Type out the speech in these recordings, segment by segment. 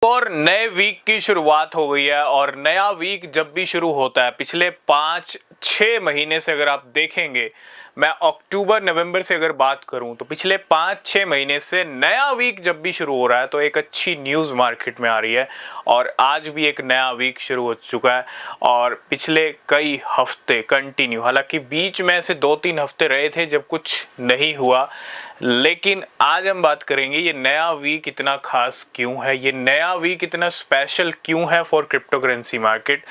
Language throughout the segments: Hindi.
और नए वीक की शुरुआत हो गई है और नया वीक जब भी शुरू होता है पिछले 5-6 महीने से अगर आप देखेंगे, मैं अक्टूबर नवंबर से अगर बात करूं तो पिछले 5-6 महीने से नया वीक जब भी शुरू हो रहा है तो एक अच्छी न्यूज़ मार्केट में आ रही है। और आज भी एक नया वीक शुरू हो चुका है और पिछले कई हफ्ते कंटिन्यू, हालांकि बीच में ऐसे 2-3 हफ्ते रहे थे जब कुछ नहीं हुआ, लेकिन आज हम बात करेंगे ये नया वीक इतना खास क्यों है, ये नया वीक इतना स्पेशल क्यों है फॉर क्रिप्टो करेंसी मार्केट।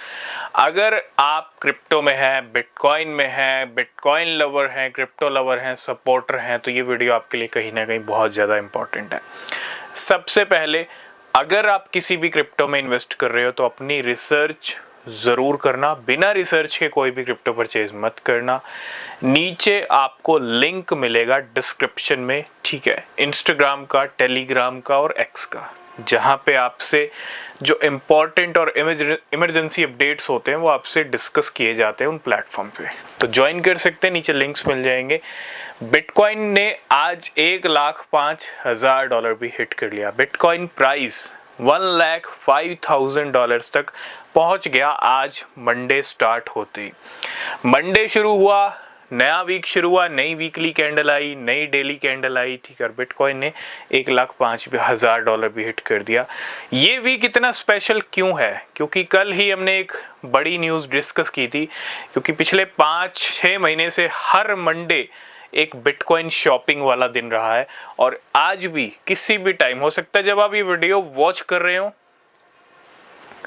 अगर आप क्रिप्टो में हैं, बिटकॉइन में हैं, बिटकॉइन लवर हैं, क्रिप्टो लवर हैं, सपोर्टर हैं, तो ये वीडियो आपके लिए कहीं ना कहीं बहुत ज़्यादा इंपॉर्टेंट है। सबसे पहले, अगर आप किसी भी क्रिप्टो में इन्वेस्ट कर रहे हो तो अपनी रिसर्च ज़रूर करना, बिना रिसर्च के कोई भी क्रिप्टो परचेज मत करना। नीचे आपको लिंक मिलेगा डिस्क्रिप्शन में, ठीक है, इंस्टाग्राम का, टेलीग्राम का और एक्स का, जहाँ पे आपसे जो इम्पोर्टेंट और इमरजेंसी अपडेट्स होते हैं वो आपसे डिस्कस किए जाते हैं उन प्लेटफॉर्म पे, तो ज्वाइन कर सकते हैं, नीचे लिंक्स मिल जाएंगे। बिटकॉइन ने आज $1,05,000 भी हिट कर लिया। बिटकॉइन प्राइस $1,05,000 तक पहुंच गया आज मंडे स्टार्ट होते ही। मंडे शुरू हुआ, नया वीक शुरू हुआ, नई वीकली कैंडल आई, नई डेली कैंडल आई, ठीक है, बिटकॉइन ने $1,05,000 भी हिट कर दिया। ये वीक इतना स्पेशल क्यों है? क्योंकि कल ही हमने एक बड़ी न्यूज़ डिस्कस की थी, क्योंकि पिछले 5-6 महीने से हर मंडे एक बिटकॉइन शॉपिंग वाला दिन रहा है और आज भी किसी भी टाइम, हो सकता है जब आप ये वीडियो वॉच कर रहे हो,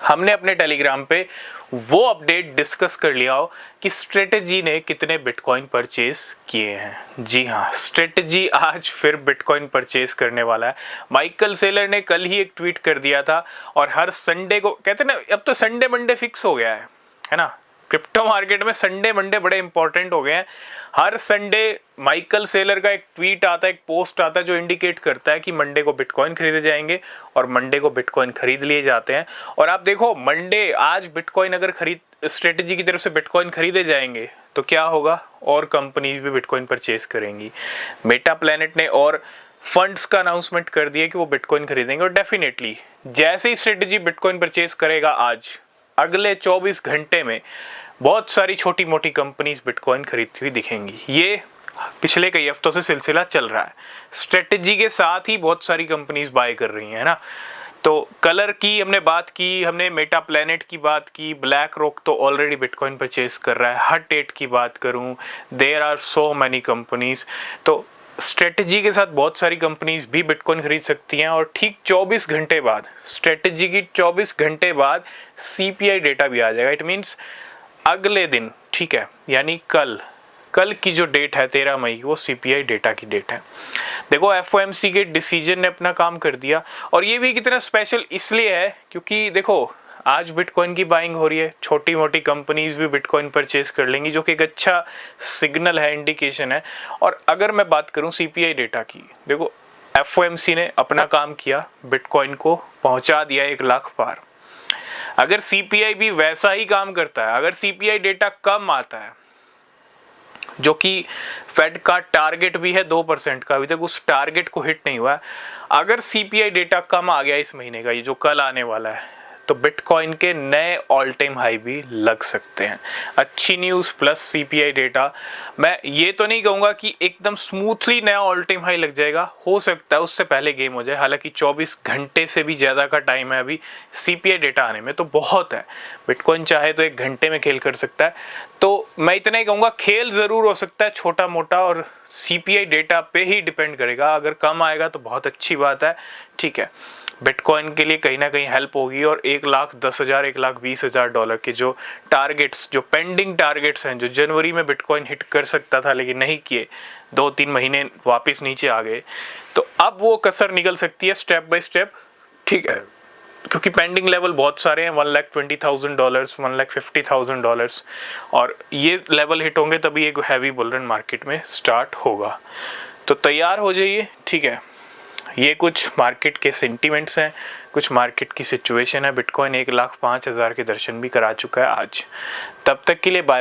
हमने अपने टेलीग्राम पे वो अपडेट डिस्कस कर लिया हो कि स्ट्रेटेजी ने कितने बिटकॉइन परचेज किए हैं। जी हाँ, स्ट्रेटेजी आज फिर बिटकॉइन परचेज करने वाला है। माइकल सेलर ने कल ही एक ट्वीट कर दिया था और हर संडे को, कहते हैं ना, अब तो संडे मंडे फिक्स हो गया है ना, क्रिप्टो मार्केट में संडे मंडे बड़े इंपॉर्टेंट हो गए हैं। हर संडे माइकल सेलर का एक ट्वीट आता है, एक पोस्ट आता है जो इंडिकेट करता है कि मंडे को बिटकॉइन खरीदे जाएंगे और मंडे को बिटकॉइन खरीद लिए जाते हैं। और आप देखो, मंडे आज बिटकॉइन अगर स्ट्रेटेजी की तरफ से बिटकॉइन खरीदे जाएंगे तो क्या होगा, और कंपनीज भी बिटकॉइन परचेज करेंगी। मेटा प्लैनेट ने और फंड्स का अनाउंसमेंट कर दिया कि वो बिटकॉइन खरीदेंगे और डेफिनेटली जैसे ही स्ट्रेटेजी बिटकॉइन परचेज करेगा आज, अगले 24 घंटे में बहुत सारी छोटी मोटी कंपनीज बिटकॉइन खरीदती हुई दिखेंगी। ये पिछले कई हफ्तों से सिलसिला चल रहा है। स्ट्रेटेजी के साथ ही बहुत सारी कंपनीज बाय कर रही हैं ना। तो कलर की हमने बात की, हमने मेटा प्लैनेट की बात की, ब्लैक रॉक तो ऑलरेडी बिटकॉइन परचेज कर रहा है। हट 8 की बात करूं, there are so many companies. तो स्ट्रेटेजी के साथ बहुत सारी कंपनीज भी बिटकॉइन खरीद सकती हैं और ठीक 24 घंटे बाद, स्ट्रेटेजी की 24 घंटे बाद सीपीआई डेटा भी आ जाएगा। इट मीन्स अगले दिन, ठीक है, यानी कल की जो डेट है 13 मई की, वो सीपीआई डेटा की डेट है। देखो, एफओएमसी के डिसीजन ने अपना काम कर दिया और ये भी कितना स्पेशल इसलिए है क्योंकि देखो, आज बिटकॉइन की बाइंग हो रही है, छोटी मोटी कंपनीज भी बिटकॉइन परचेज कर लेंगी, जो कि एक अच्छा सिग्नल है, इंडिकेशन है। और अगर मैं बात करूं सीपीआई डेटा की, देखो एफओएमसी ने अपना काम किया, बिटकॉइन को पहुंचा दिया 1 लाख पार। अगर सीपीआई भी वैसा ही काम करता है, अगर सीपीआई डेटा कम आता है, जो कि फेड का टारगेट भी है 2% का, अभी तक उस टारगेट को हिट नहीं हुआ है, अगर सीपीआई डेटा कम आ गया इस महीने का, ये जो कल आने वाला है, तो बिटकॉइन के नए ऑल टाइम हाई भी लग सकते हैं। अच्छी न्यूज़ प्लस सीपीआई डेटा। मैं ये तो नहीं कहूँगा कि एकदम स्मूथली नया ऑल टाइम हाई लग जाएगा, हो सकता है उससे पहले गेम हो जाए, हालांकि 24 घंटे से भी ज़्यादा का टाइम है अभी सीपीआई डेटा आने में, तो बहुत है। बिटकॉइन चाहे तो 1 घंटे में खेल कर सकता है। तो मैं इतना ही कहूँगा, खेल ज़रूर हो सकता है छोटा मोटा, और सीपीआई डेटा पे ही डिपेंड करेगा। अगर कम आएगा तो बहुत अच्छी बात है, ठीक है, बिटकॉइन के लिए कहीं ना कहीं हेल्प होगी। और $1,10,000 $1,20,000 के जो टारगेट्स, जो पेंडिंग टारगेट्स हैं, जो जनवरी में बिटकॉइन हिट कर सकता था लेकिन नहीं किए, 2-3 महीने वापस नीचे आ गए, तो अब वो कसर निकल सकती है स्टेप बाय स्टेप, ठीक है, क्योंकि पेंडिंग लेवल बहुत सारे हैं, $1,20,000, $1,50,000, और ये लेवल हिट होंगे तभी एक हैवी बुल रन मार्केट में स्टार्ट होगा। तो तैयार हो जाइए, ठीक है। ये कुछ मार्केट के सेंटिमेंट्स हैं, कुछ मार्केट की सिचुएशन है। बिटकॉइन 1,05,000 के दर्शन भी करा चुका है आज। तब तक के लिए बाय।